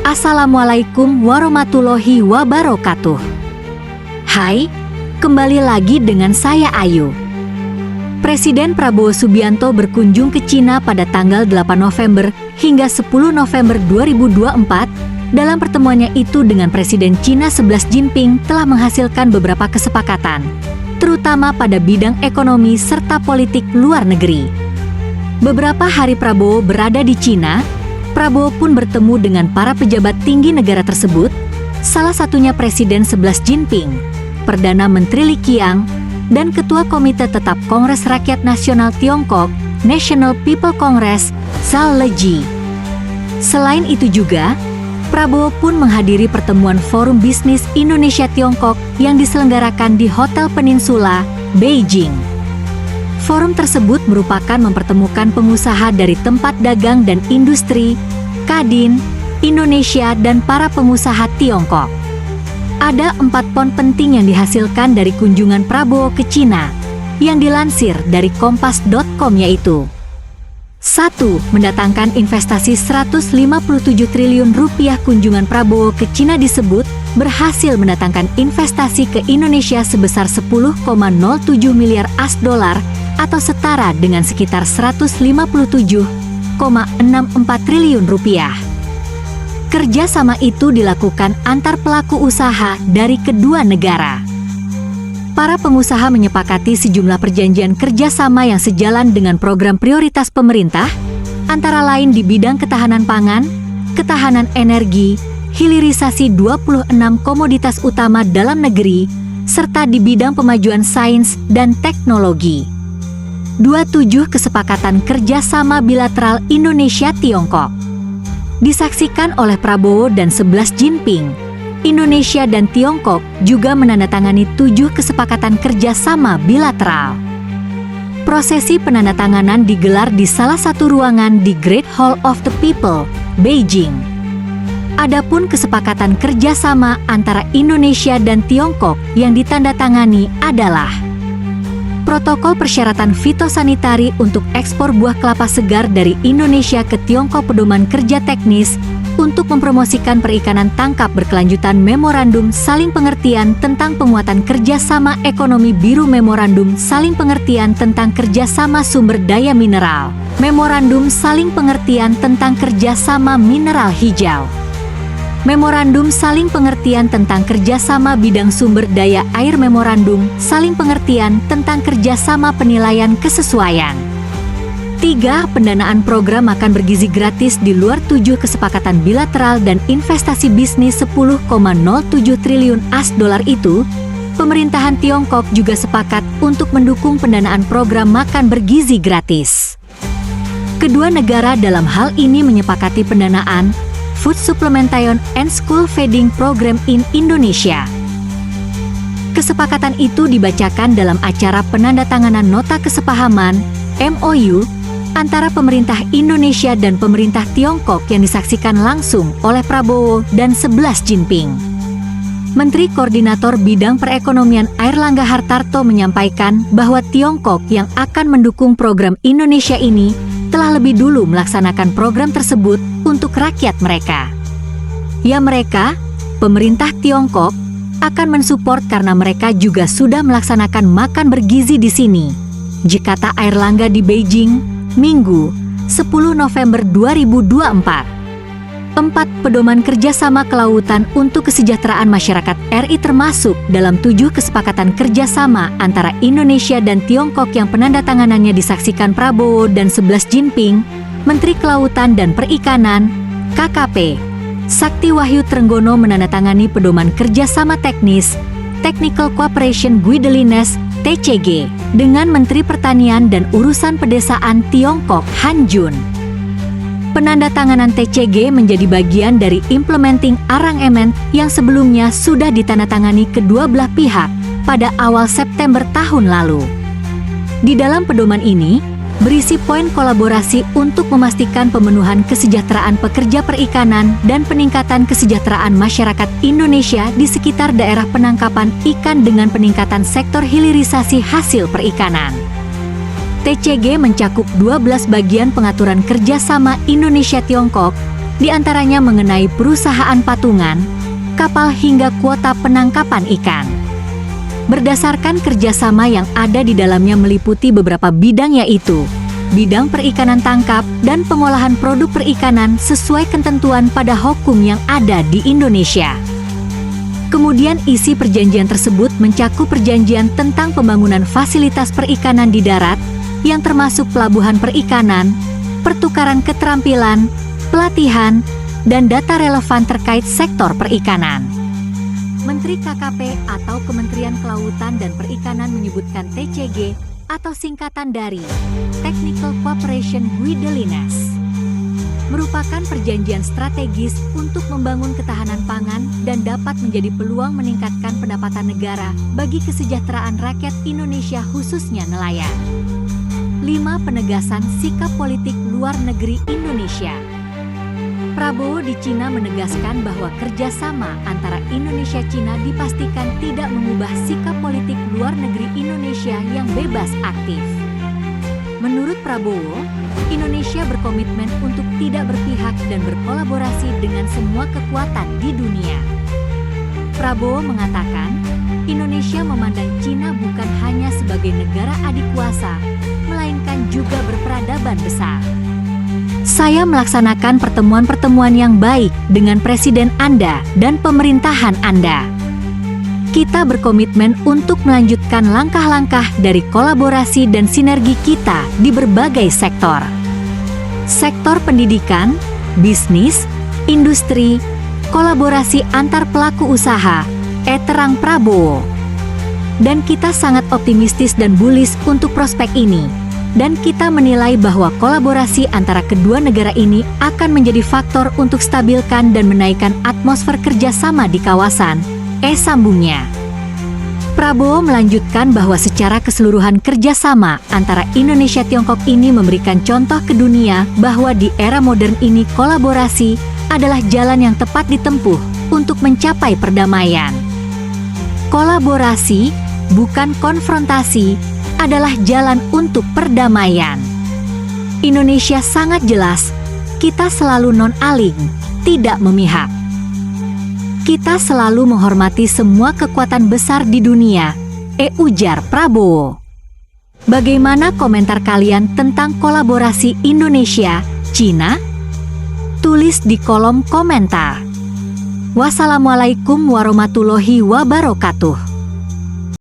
Assalamualaikum warahmatullahi wabarakatuh. Hai, kembali lagi dengan saya Ayu. Presiden Prabowo Subianto berkunjung ke Cina pada tanggal 8 November hingga 10 November 2024. Dalam pertemuannya itu dengan Presiden Cina Xi Jinping telah menghasilkan beberapa kesepakatan, terutama pada bidang ekonomi serta politik luar negeri. Beberapa hari Prabowo berada di Cina, Prabowo pun bertemu dengan para pejabat tinggi negara tersebut, salah satunya Presiden Xi Jinping, Perdana Menteri Li Qiang, dan Ketua Komite Tetap Kongres Rakyat Nasional Tiongkok, National People Congress, Zhao Leji. Selain itu juga, Prabowo pun menghadiri pertemuan Forum Bisnis Indonesia-Tiongkok yang diselenggarakan di Hotel Peninsula, Beijing. Forum tersebut merupakan mempertemukan pengusaha dari tempat dagang dan industri, Kadin, Indonesia dan para pengusaha Tiongkok. Ada 4 poin penting yang dihasilkan dari kunjungan Prabowo ke Cina, yang dilansir dari kompas.com yaitu: 1. Mendatangkan investasi 157 triliun rupiah. Kunjungan Prabowo ke Cina disebut berhasil mendatangkan investasi ke Indonesia sebesar 10,07 miliar AS$ atau setara dengan sekitar 157,64 triliun rupiah. Kerjasama itu dilakukan antar pelaku usaha dari kedua negara. Para pengusaha menyepakati sejumlah perjanjian kerjasama yang sejalan dengan program prioritas pemerintah, antara lain di bidang ketahanan pangan, ketahanan energi, hilirisasi 26 komoditas utama dalam negeri, serta di bidang pemajuan sains dan teknologi. 27 kesepakatan kerjasama bilateral Indonesia-Tiongkok. Disaksikan oleh Prabowo dan Xi Jinping, Indonesia dan Tiongkok juga menandatangani 7 kesepakatan kerjasama bilateral. Prosesi penandatanganan digelar di salah satu ruangan di Great Hall of the People, Beijing. Adapun kesepakatan kerjasama antara Indonesia dan Tiongkok yang ditandatangani adalah Protokol Persyaratan Fitosanitari untuk ekspor buah kelapa segar dari Indonesia ke Tiongkok, pedoman kerja teknis untuk mempromosikan perikanan tangkap berkelanjutan, Memorandum Saling Pengertian tentang penguatan kerjasama ekonomi biru, Memorandum Saling Pengertian tentang kerjasama sumber daya mineral, Memorandum Saling Pengertian tentang kerjasama mineral hijau, Memorandum Saling Pengertian tentang kerjasama bidang sumber daya air, Memorandum Saling Pengertian tentang kerjasama penilaian kesesuaian. 3. Pendanaan program makan bergizi gratis di luar 7 kesepakatan bilateral dan investasi bisnis 10,07 triliun AS$ itu, pemerintahan Tiongkok juga sepakat untuk mendukung pendanaan program makan bergizi gratis. Kedua negara dalam hal ini menyepakati pendanaan Food Supplementation and School Feeding Program in Indonesia. Kesepakatan itu dibacakan dalam acara penandatanganan nota kesepahaman MOU antara pemerintah Indonesia dan pemerintah Tiongkok yang disaksikan langsung oleh Prabowo dan Xi Jinping. Menteri Koordinator Bidang Perekonomian Airlangga Hartarto menyampaikan bahwa Tiongkok yang akan mendukung program Indonesia ini telah lebih dulu melaksanakan program tersebut untuk rakyat mereka. Ya, mereka, pemerintah Tiongkok, akan mensupport karena mereka juga sudah melaksanakan makan bergizi di sini, kata Airlangga di Beijing, Minggu, 10 November 2024. 4. Pedoman kerjasama kelautan untuk kesejahteraan masyarakat RI termasuk dalam 7 kesepakatan kerjasama antara Indonesia dan Tiongkok yang penandatanganannya disaksikan Prabowo dan Xi Jinping. Menteri Kelautan dan Perikanan, KKP, Sakti Wahyu Trenggono menandatangani pedoman kerjasama teknis, Technical Cooperation Guidelines, TCG, dengan Menteri Pertanian dan Urusan Pedesaan Tiongkok, Han Jun. Penandatanganan TCG menjadi bagian dari implementing arrangement yang sebelumnya sudah ditandatangani kedua belah pihak pada awal September tahun lalu. Di dalam pedoman ini, berisi poin kolaborasi untuk memastikan pemenuhan kesejahteraan pekerja perikanan dan peningkatan kesejahteraan masyarakat Indonesia di sekitar daerah penangkapan ikan dengan peningkatan sektor hilirisasi hasil perikanan. TCG mencakup 12 bagian pengaturan kerjasama Indonesia-Tiongkok di antaranya mengenai perusahaan patungan, kapal hingga kuota penangkapan ikan. Berdasarkan kerjasama yang ada di dalamnya meliputi beberapa bidang, yaitu bidang perikanan tangkap dan pengolahan produk perikanan sesuai ketentuan pada hukum yang ada di Indonesia. Kemudian isi perjanjian tersebut mencakup perjanjian tentang pembangunan fasilitas perikanan di darat, yang termasuk pelabuhan perikanan, pertukaran keterampilan, pelatihan, dan data relevan terkait sektor perikanan. Menteri KKP atau Kementerian Kelautan dan Perikanan menyebutkan TCG atau singkatan dari Technical Cooperation Guidelines merupakan perjanjian strategis untuk membangun ketahanan pangan dan dapat menjadi peluang meningkatkan pendapatan negara bagi kesejahteraan rakyat Indonesia khususnya nelayan. 5. Penegasan sikap politik luar negeri Indonesia. Prabowo di Cina menegaskan bahwa kerjasama antara Indonesia-Cina dipastikan tidak mengubah sikap politik luar negeri Indonesia yang bebas aktif. Menurut Prabowo, Indonesia berkomitmen untuk tidak berpihak dan berkolaborasi dengan semua kekuatan di dunia. Prabowo mengatakan, Indonesia memandang Cina bukan hanya sebagai negara adik kuasa, melainkan juga berperadaban besar. Saya melaksanakan pertemuan-pertemuan yang baik dengan Presiden Anda dan pemerintahan Anda. Kita berkomitmen untuk melanjutkan langkah-langkah dari kolaborasi dan sinergi kita di berbagai sektor. Sektor pendidikan, bisnis, industri, kolaborasi antar pelaku usaha, terang Prabowo. Dan kita sangat optimistis dan bullish untuk prospek ini. Dan kita menilai bahwa kolaborasi antara kedua negara ini akan menjadi faktor untuk stabilkan dan menaikkan atmosfer kerjasama di kawasan, sambungnya. Prabowo melanjutkan bahwa secara keseluruhan kerjasama antara Indonesia-Tiongkok ini memberikan contoh ke dunia bahwa di era modern ini kolaborasi adalah jalan yang tepat ditempuh untuk mencapai perdamaian. Kolaborasi, bukan konfrontasi, adalah jalan untuk perdamaian. Indonesia sangat jelas, kita selalu non-aling, tidak memihak. Kita selalu menghormati semua kekuatan besar di dunia, ujar Prabowo. Bagaimana komentar kalian tentang kolaborasi Indonesia-Cina? Tulis di kolom komentar. Wassalamualaikum warahmatullahi wabarakatuh.